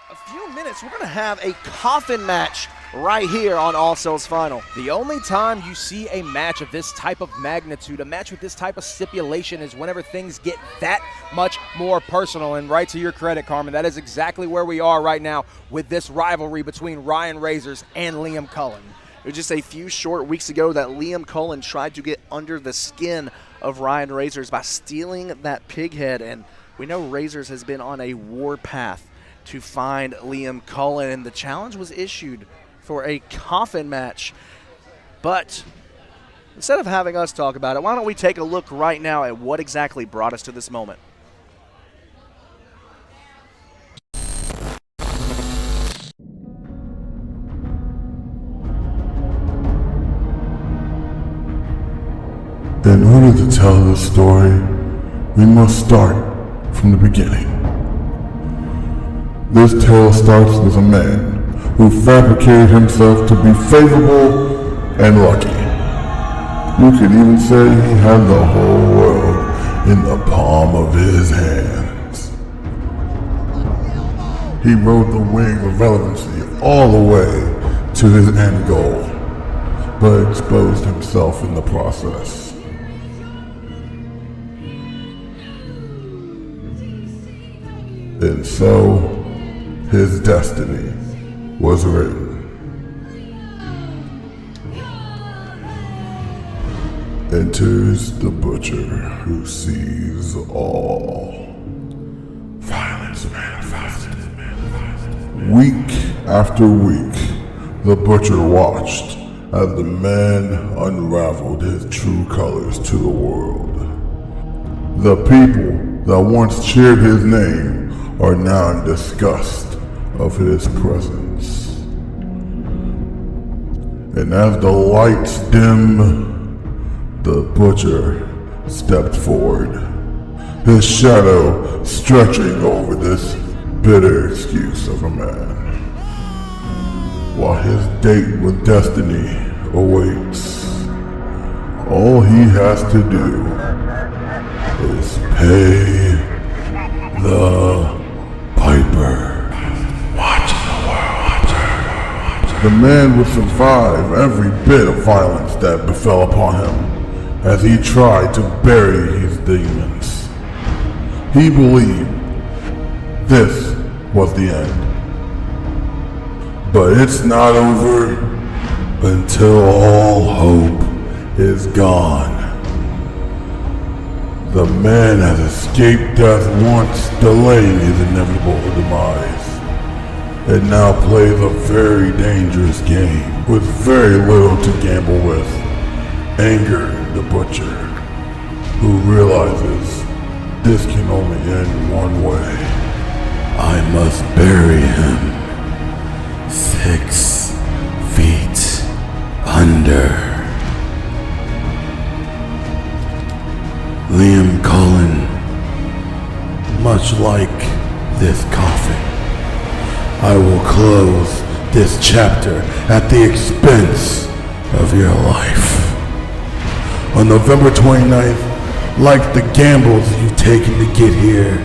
a few minutes, we're going to have a coffin match right here on All Souls Final. The only time you see a match of this type of magnitude, a match with this type of stipulation, is whenever things get that much more personal. And right to your credit, Carmen, that is exactly where we are right now with this rivalry between RyanRazors and Liam Chulainn. It was just a few short weeks ago that Liam Chulainn tried to get under the skin of RyanRazors by stealing that pig head, and we know Razors has been on a war path to find Liam Chulainn, and the challenge was issued for a coffin match. But instead of having us talk about it, why don't we take a look right now at what exactly brought us to this moment. In order to tell this story, we must start from the beginning. This tale starts with a man who fabricated himself to be favorable and lucky. You could even say he had the whole world in the palm of his hands. He rode the wing of relevancy all the way to his end goal, but exposed himself in the process. And so, his destiny was written. Enters the butcher who sees all. Violence manifested. Week after week, the butcher watched as the man unraveled his true colors to the world. The people that once cheered his name are now in disgust of his presence. And as the lights dim, the butcher stepped forward, his shadow stretching over this bitter excuse of a man, while his date with destiny awaits. All he has to do is pay the piper. The man would survive every bit of violence that befell upon him as he tried to bury his demons. He believed this was the end. But it's not over until all hope is gone. The man has escaped death once, delaying his inevitable demise, and now plays a very dangerous game with very little to gamble with, angering the butcher, who realizes this can only end one way. I must bury him 6 feet under. Liam Chulainn, much like this coffin, I will close this chapter at the expense of your life. On November 29th, like the gambles you've taken to get here,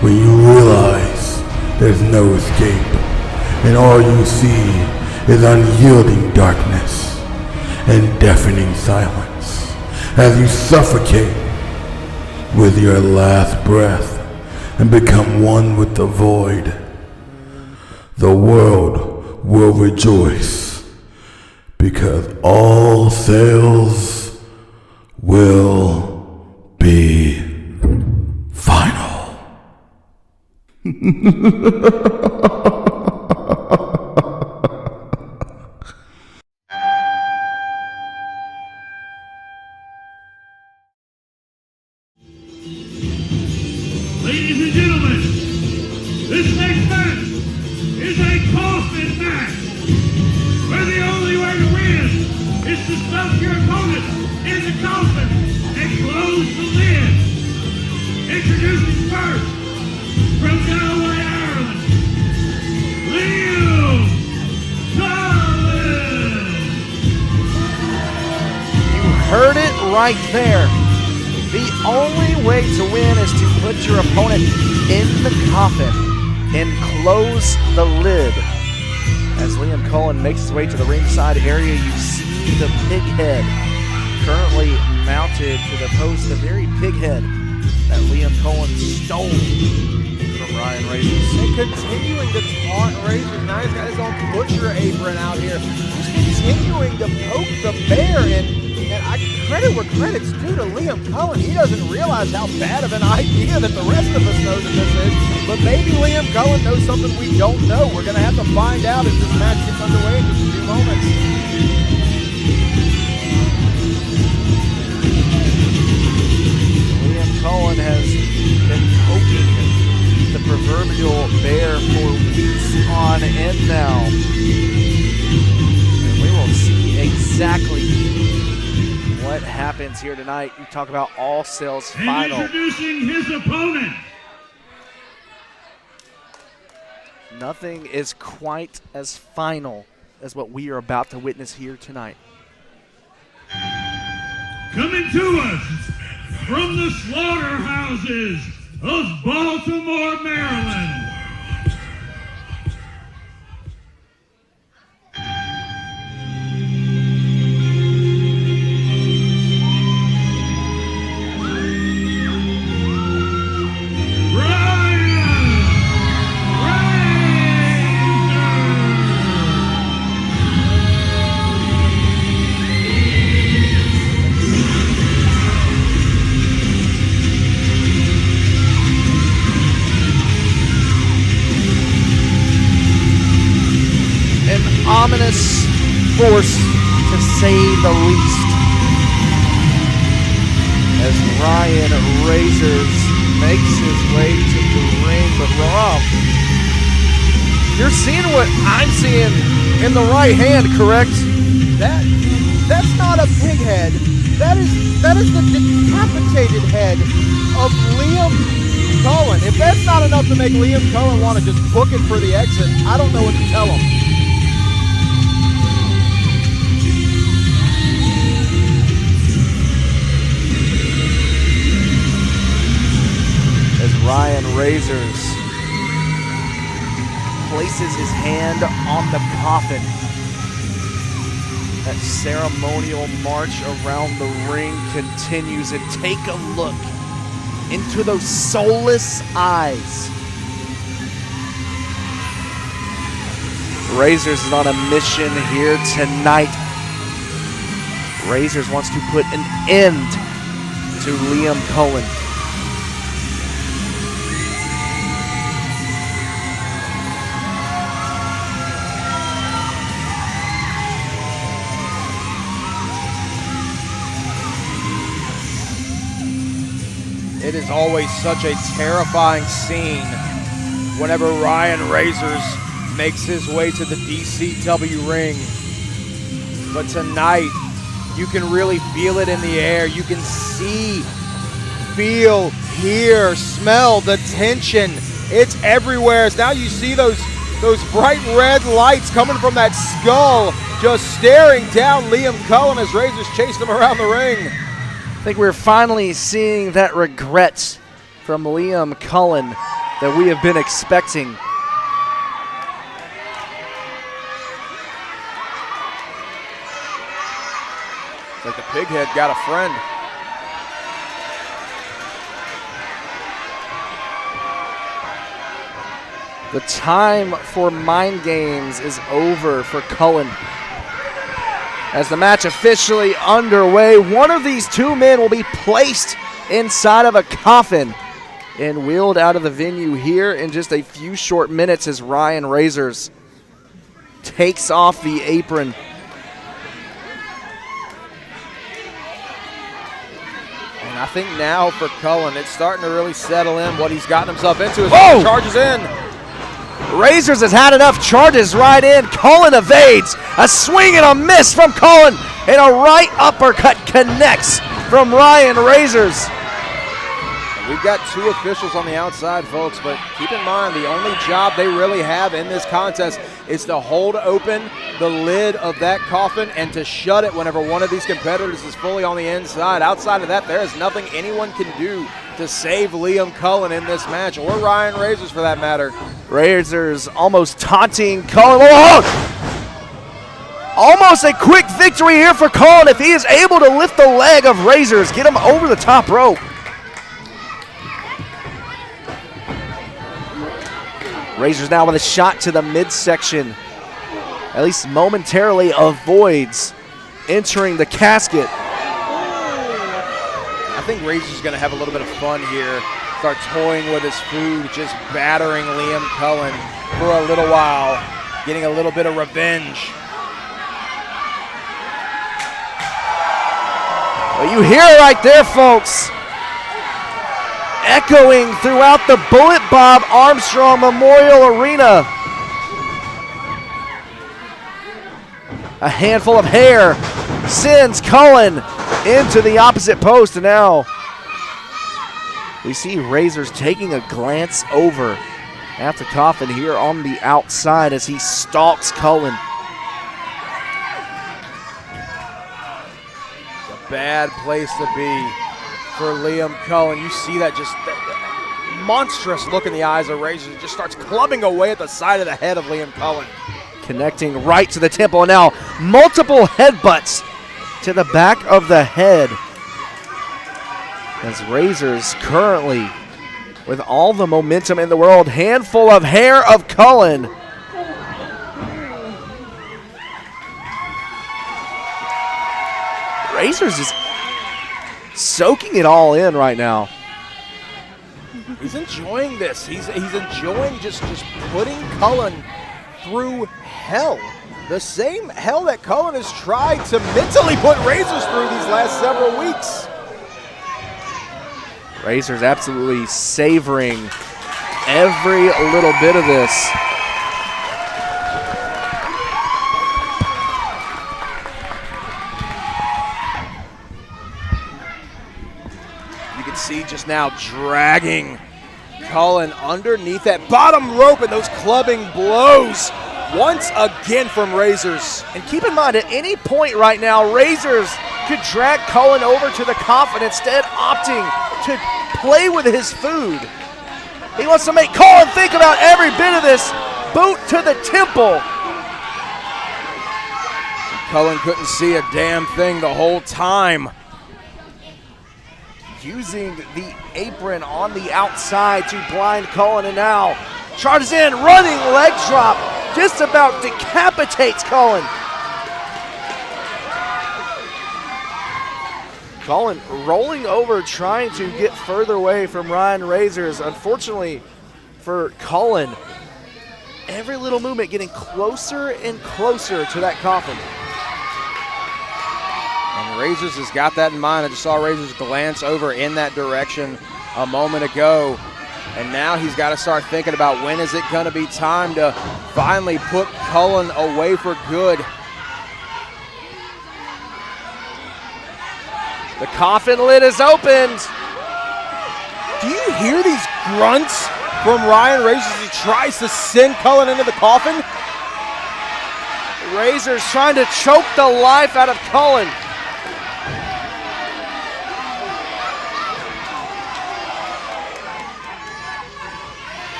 when you realize there's no escape, and all you see is unyielding darkness and deafening silence, as you suffocate with your last breath and become one with the void, the world will rejoice, because all sales will be final. Ladies and gentlemen, this next match is a coffin match, where the only way to win is to stuff your opponent in the coffin and close the lid. Introducing first, from Galway, Ireland, Liam Chulainn. You heard it right there. The only way to win is to put your opponent in the coffin. and close the lid. As Liam Chulainn makes his way to the ringside area, you see the pig head currently mounted to the post, the very pig head that Liam Chulainn stole from RyanRazors. And continuing to taunt Razors. Now he's got his own butcher apron out here. Just continuing to poke the bear. And I credit where credit's due to Liam Chulainn. He doesn't realize how bad of an idea that the rest of us know that this is. But maybe Liam Chulainn knows something we don't know. We're going to have to find out as this match gets underway in just a few moments. Chulainn has been poking the proverbial bear for weeks on end now. And we will see exactly what happens here tonight. You talk about all sales final. And introducing his opponent. Nothing is quite as final as what we are about to witness here tonight. Coming to us from the slaughterhouses of Baltimore, Maryland. Ominous force, to say the least, as RyanRazors makes his way to the ring. But Rob, you're seeing what I'm seeing in the right hand, correct? That's not a pig head. That is the decapitated head of Liam Chulainn. If that's not enough to make Liam Chulainn want to just book it for the exit, I don't know what to tell him. As RyanRazors places his hand on the coffin, that ceremonial march around the ring continues, and take a look into those soulless eyes. Razors is on a mission here tonight. Razors wants to put an end to Liam Chulainn. It is always such a terrifying scene whenever RyanRazors makes his way to the DCW ring. But tonight, you can really feel it in the air. You can see, feel, hear, smell the tension. It's everywhere. As now you see those bright red lights coming from that skull, just staring down Liam Chulainn as Razors chased him around the ring. I think we're finally seeing that regret from Liam Chulainn that we have been expecting. It's like the pig head got a friend. The time for mind games is over for Chulainn. As the match officially underway, one of these two men will be placed inside of a coffin and wheeled out of the venue here in just a few short minutes as RyanRazors takes off the apron. And I think now for Chulainn, it's starting to really settle in what he's gotten himself into as Whoa! he charges in. Razors has had enough, charges right in. Chulainn evades. A swing and a miss from Chulainn, and a right uppercut connects from RyanRazors. We've got two officials on the outside, folks, but keep in mind the only job they really have in this contest is to hold open the lid of that coffin and to shut it whenever one of these competitors is fully on the inside. Outside of that, there is nothing anyone can do to to save Liam Chulainn in this match, or RyanRazors for that matter. Razors almost taunting Cullen. Oh! Almost a quick victory here for Cullen if he is able to lift the leg of Razors, get him over the top rope. Razors now with a shot to the midsection. At least momentarily avoids entering the casket. I think Razors is going to have a little bit of fun here. Start toying with his food, just battering Liam Chulainn for a little while, getting a little bit of revenge. Well, you hear it right there, folks. Echoing throughout the Bullet Bob Armstrong Memorial Arena. A handful of hair sends Cullen into the opposite post, and now we see Razors taking a glance over at the Coffin here on the outside as he stalks Cullen. Bad place to be for Liam Chulainn. You see that just monstrous look in the eyes of Razors. It just starts clubbing away at the side of the head of Liam Chulainn. Connecting right to the temple, and now multiple headbutts to the back of the head. As Razors currently, with all the momentum in the world, handful of hair of Cullen. Razors is soaking it all in right now. He's enjoying this. He's enjoying just putting Cullen through hell. The same hell that Cullen has tried to mentally put Razors through these last several weeks. Razors absolutely savoring every little bit of this. See just now dragging Cullen underneath that bottom rope, and those clubbing blows once again from Razors. And keep in mind, at any point right now, Razors could drag Cullen over to the Coffin, instead opting to play with his food. He wants to make Cullen think about every bit of this. Boot to the temple. Cullen couldn't see a damn thing the whole time. Using the apron on the outside to blind Cullen, and now charges in, running leg drop, just about decapitates Cullen. Cullen rolling over, trying to get further away from RyanRazors. Unfortunately for Cullen, every little movement getting closer and closer to that Coffin. And Razors has got that in mind. I just saw Razors glance over in that direction a moment ago. And now he's got to start thinking about when is it going to be time to finally put Cullen away for good. The Coffin lid is opened. Do you hear these grunts from RyanRazors as he tries to send Cullen into the Coffin? Razors trying to choke the life out of Cullen.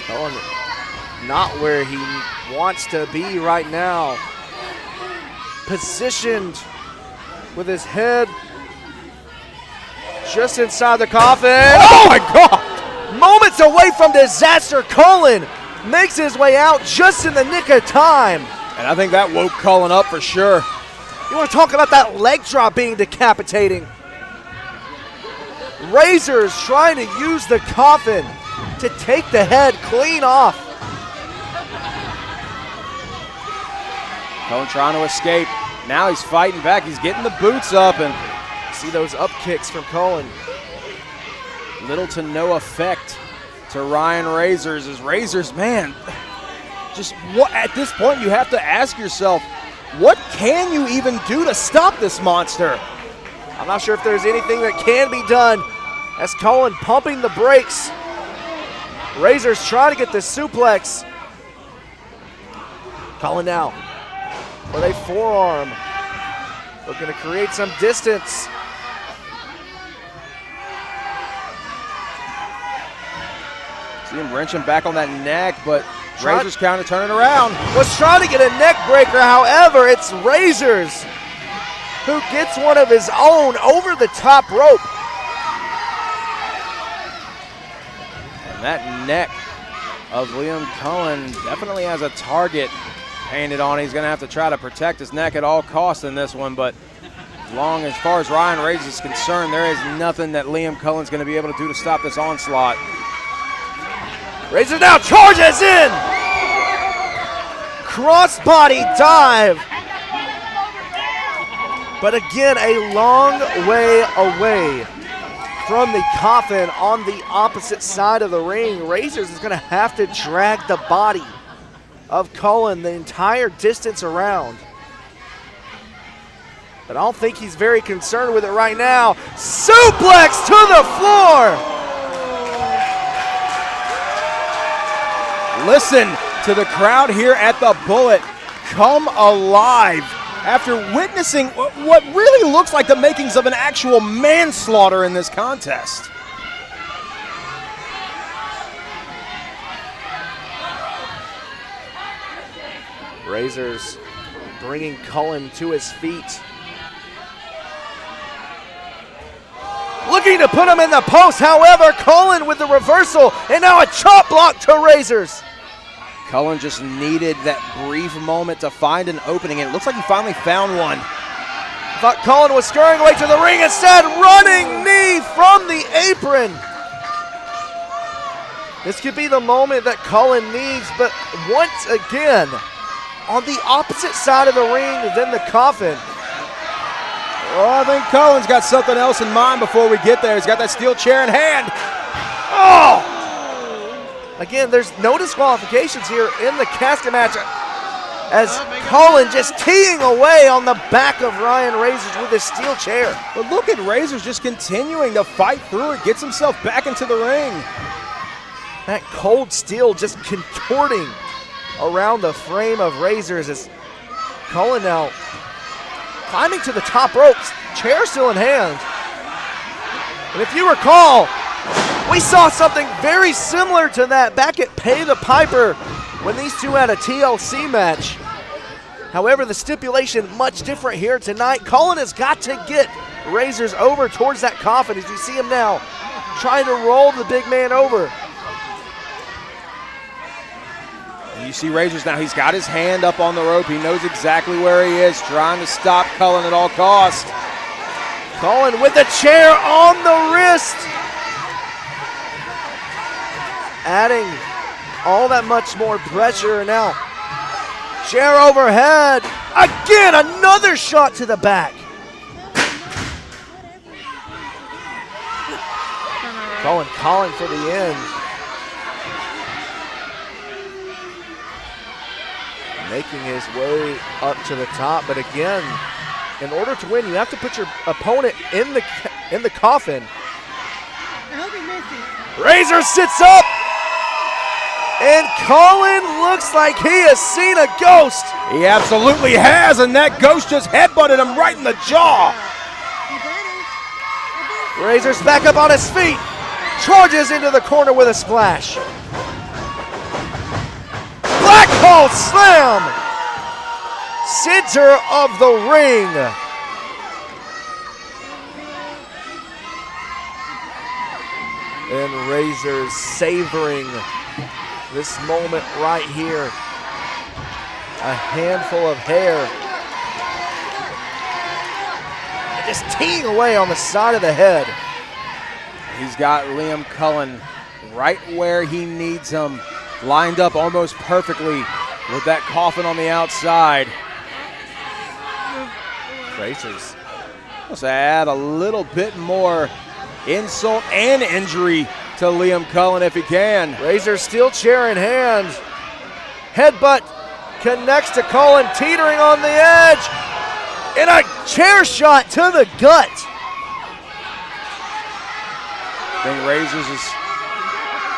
Cullen not where he wants to be right now. Positioned with his head just inside the Coffin. Oh my God! Moments away from disaster, Cullen makes his way out just in the nick of time. And I think that woke Cullen up for sure. You want to talk about that leg drop being decapitating? Razors trying to use the Coffin to take the head clean off. Cullen trying to escape. Now he's fighting back. He's getting the boots up, and see those up kicks from Cullen. Little to no effect to RyanRazors. As Razors, man, just what at this point you have to ask yourself, what can you even do to stop this monster? I'm not sure if there's anything that can be done as Cullen pumping the brakes. Razors trying to get the suplex. Cullen now with a forearm. Looking to create some distance. See him wrenching back on that neck, but Razors kind of turning around. Was trying to get a neck breaker, however, it's Razors who gets one of his own over the top rope. And that neck of Liam Chulainn definitely has a target painted on. He's going to have to try to protect his neck at all costs in this one, but as far as RyanRazors is concerned, there is nothing that Liam Chullainn's going to be able to do to stop this onslaught. Razors now charges in! Crossbody dive! But again, a long way away from the Coffin on the opposite side of the ring. Razors is going to have to drag the body of Chulainn the entire distance around. But I don't think he's very concerned with it right now. Suplex to the floor! Listen to the crowd here at the Bullet come alive after witnessing what really looks like the makings of an actual manslaughter in this contest. Razors bringing Chulainn to his feet. Looking to put him in the post, however, Chulainn with the reversal, and now a chop block to Razors. Chulainn just needed that brief moment to find an opening, and it looks like he finally found one. Thought Chulainn was scurrying away to the ring, instead running knee from the apron. This could be the moment that Chulainn needs, but once again, on the opposite side of the ring than the Coffin. Oh, I think Chulainn's got something else in mind before we get there. He's got that steel chair in hand. Oh! Again, there's no disqualifications here in the casket match as Chulainn just teeing away on the back of RyanRazors with his steel chair. But look at Razors just continuing to fight through it, gets himself back into the ring. That cold steel just contorting around the frame of Razors as Chulainn now climbing to the top ropes, chair still in hand. And if you recall, we saw something very similar to that back at Pay the Piper when these two had a TLC match. However, the stipulation much different here tonight. Chulainn has got to get Razors over towards that Coffin as you see him now trying to roll the big man over. You see Razors now, he's got his hand up on the rope. He knows exactly where he is, trying to stop Chulainn at all costs. Chulainn with the chair on the wrist. Adding all that much more pressure. And now, chair overhead. Again, another shot to the back. Chulainn calling for the end. Making his way up to the top, but again, in order to win, you have to put your opponent in the Coffin. Razor sits up, and Chulainn looks like he has seen a ghost. He absolutely has, and that ghost just headbutted him right in the jaw. Razor's back up on his feet, charges into the corner with a splash. Black Hole Slam! Center of the ring. And Razors savoring this moment right here. A handful of hair. And just teeing away on the side of the head. He's got Liam Chulainn right where he needs him. Lined up almost perfectly with that Coffin on the outside. Razors. Let's add a little bit more insult and injury to Liam Chulainn if he can. Razor steel chair in hand. Headbutt connects to Chulainn, teetering on the edge. And a chair shot to the gut. I think Razors is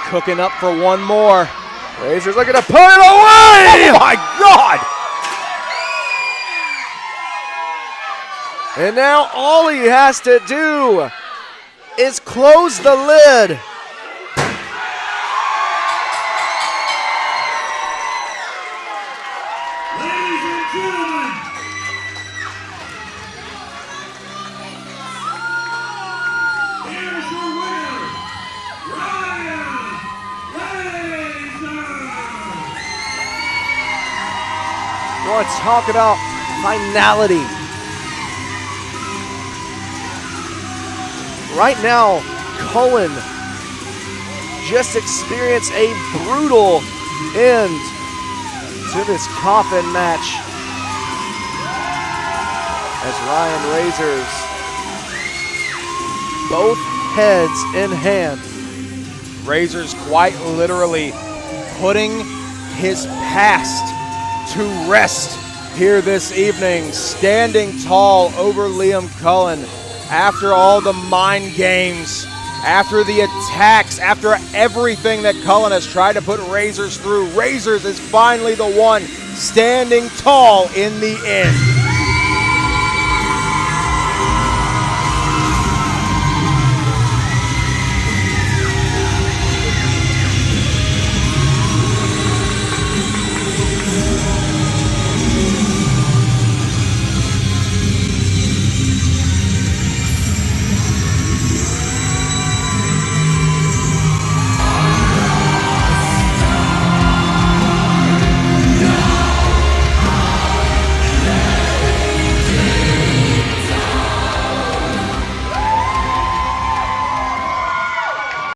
cooking up for one more. Razors looking to put it away! Oh my God! And now all he has to do is close the lid. gentlemen, here's your winner, RyanRazors. You want to talk about finality. Right now, Cullen just experienced a brutal end to this Coffin match as RyanRazors, both heads in hand. Razors quite literally putting his past to rest here this evening, standing tall over Liam Cullen after all the mind games, after the attacks, after everything that Cullen has tried to put Razors through. Razors is finally the one standing tall in the end.